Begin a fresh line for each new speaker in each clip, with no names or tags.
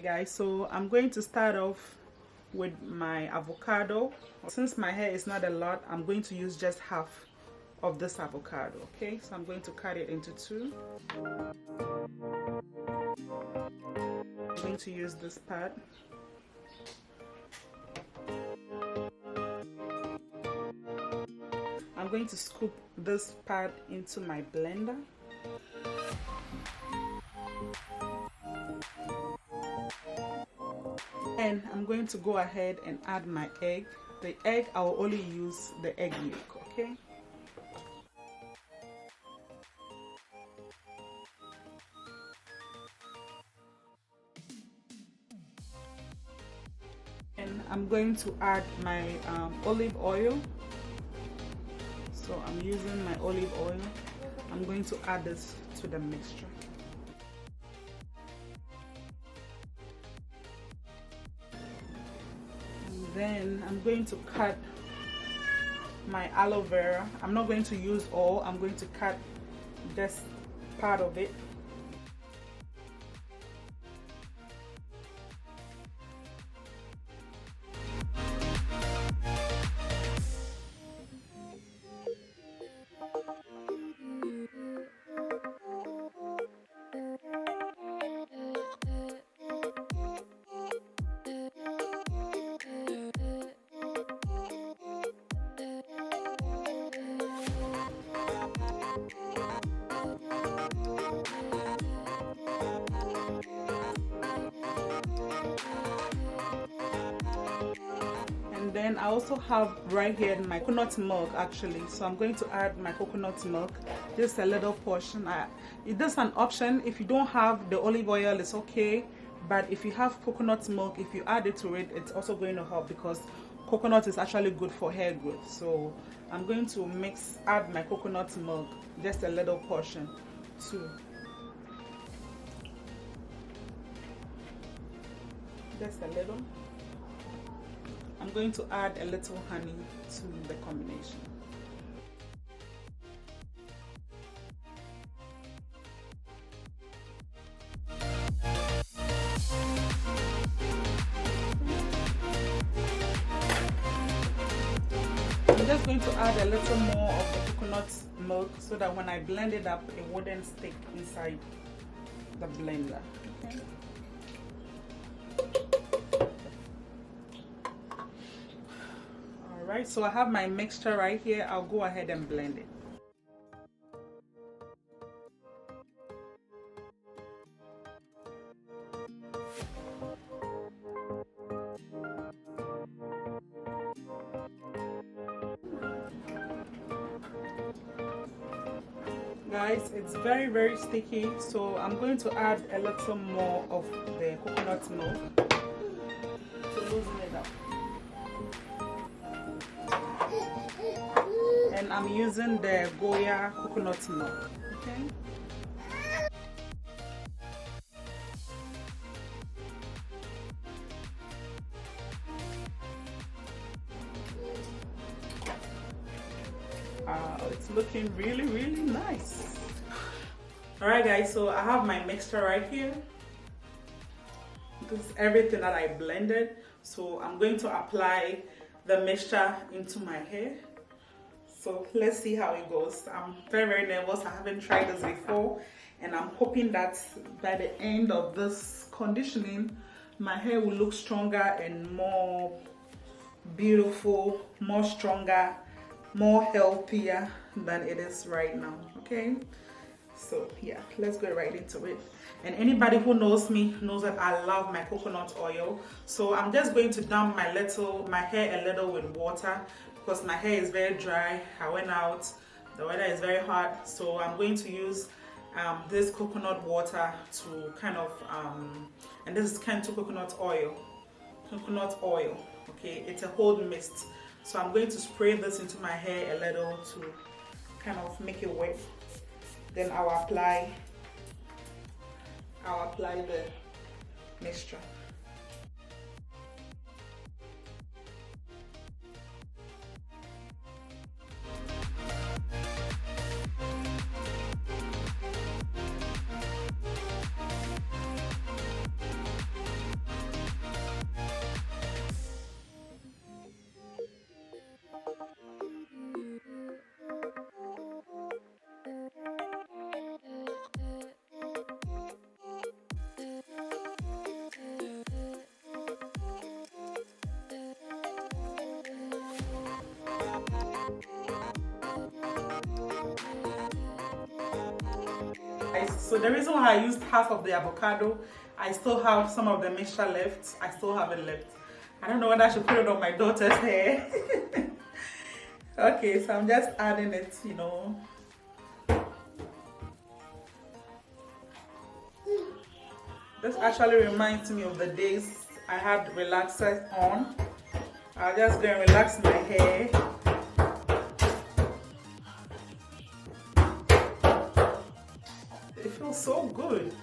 guys, so I'm going to start off with my avocado. Since my hair is not a lot, I'm going to use just half of this avocado. Okay, so I'm going to cut it into two. I'm going to use this part. I'm going to scoop this part into my blender. And I'm going to go ahead and add my egg. The egg, I will only use the egg yolk, okay? And I'm going to add my olive oil. So I'm using my olive oil. I'm going to add this to the mixture. And then I'm going to cut my aloe vera. I'm not going to use all, I'm going to cut just part of it. Then I also have right here my coconut milk actually, so I'm going to add my coconut milk, just a little portion. It is an option. If you don't have the olive oil, it's okay, but if you have coconut milk, if you add it to it, it's also going to help because coconut is actually good for hair growth. So I'm going to add my coconut milk, just a little portion too. Just a little. I'm going to add a little honey to the combination. I'm just going to add a little more of the coconut milk so that when I blend it up, it wouldn't stick inside the blender. Okay. Alright, so I have my mixture right here. I'll go ahead and blend it. Guys, it's very sticky, so I'm going to add a little more of the coconut milk to loosen it up. And I'm using the Goya coconut milk. Okay. It's looking really nice. Alright guys, so I have my mixture right here. This is everything that I blended. So I'm going to apply the mixture into my hair. So let's see how it goes. I'm very nervous. I haven't tried this before, and I'm hoping that by the end of this conditioning, my hair will look stronger and more beautiful, more stronger, more healthier than it is right now. Okay, so yeah, let's go right into it. And anybody who knows me knows that I love my coconut oil. So I'm just going to dump my hair a little with water because my hair is very dry. I went out, the weather is very hot, so I'm going to use this coconut water to kind of and this is kind of coconut oil, okay, it's a whole mist. So I'm going to spray this into my hair a little to kind of make it wet. Then I'll apply the mixture. So the reason why I used half of the avocado, I still have some of the mixture left. I still have it left. I don't know whether I should put it on my daughter's hair. Okay, so I'm just adding it, you know. This actually reminds me of the days I had relaxers on. I'll just go and relax my hair. It feels so good.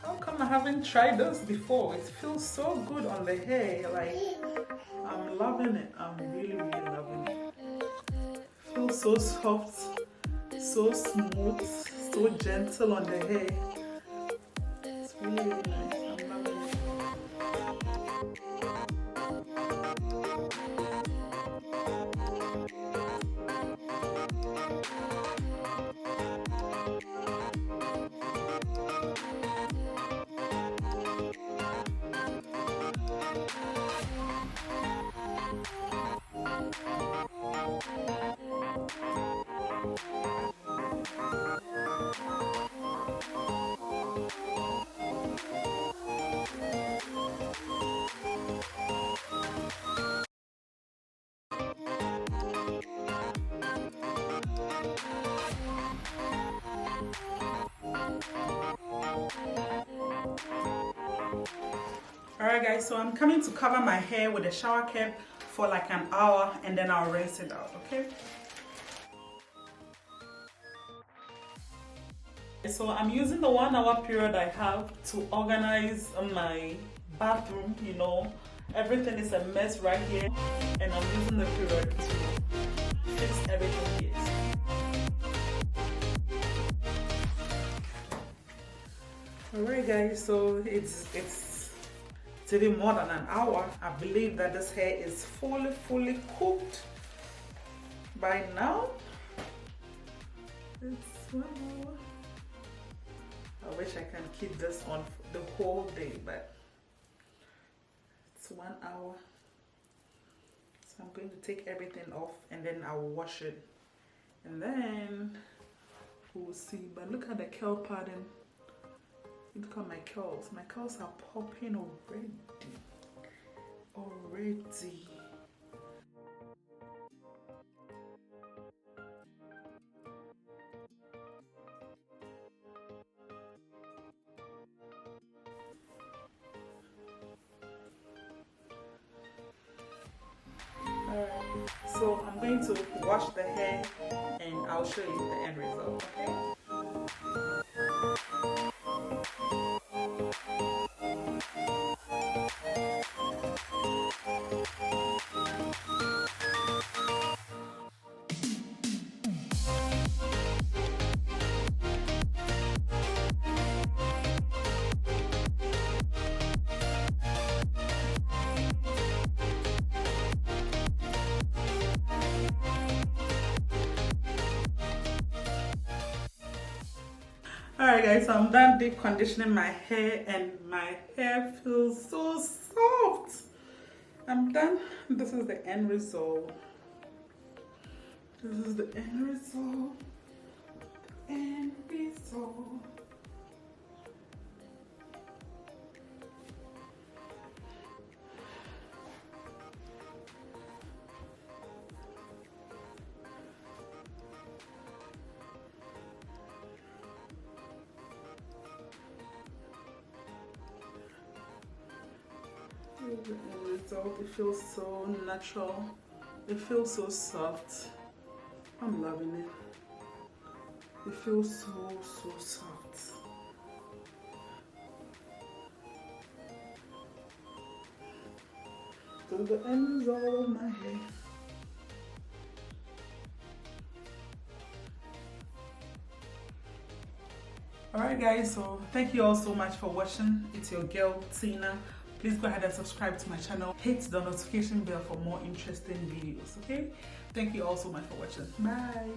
How come I haven't tried this before? It feels so good on the hair. Like, I'm loving it. I'm really, really loving it. It feels so soft, so smooth, so gentle on the hair. It's really, really nice. I'm loving it. Alright guys, so I'm coming to cover my hair with a shower cap for like an hour and then I'll rinse it out, okay? So I'm using the 1 hour period I have to organize my bathroom, you know. Everything is a mess right here and I'm using the period to fix everything here. Alright guys, so it's even more than an hour. I believe that this hair is fully cooked by now. It's 1 hour. I wish I can keep this on the whole day, but it's 1 hour. So I'm going to take everything off and then I'll wash it and then we'll see. But look at the curl pattern. Look at my curls. My curls are popping already. Alright, so I'm going to wash the hair and I'll show you the end result, okay? Alright guys, so I'm done deep conditioning my hair and my hair feels so soft. I'm done. This is the end result. This is the end result. The end result. The end result. It feels so natural. It feels so soft. I'm loving it. It feels so soft. So the end result of my hair. Alright guys, so thank you all so much for watching. It's your girl Tina. Please go ahead and subscribe to my channel. Hit the notification bell for more interesting videos, okay? Thank you all so much for watching. Bye.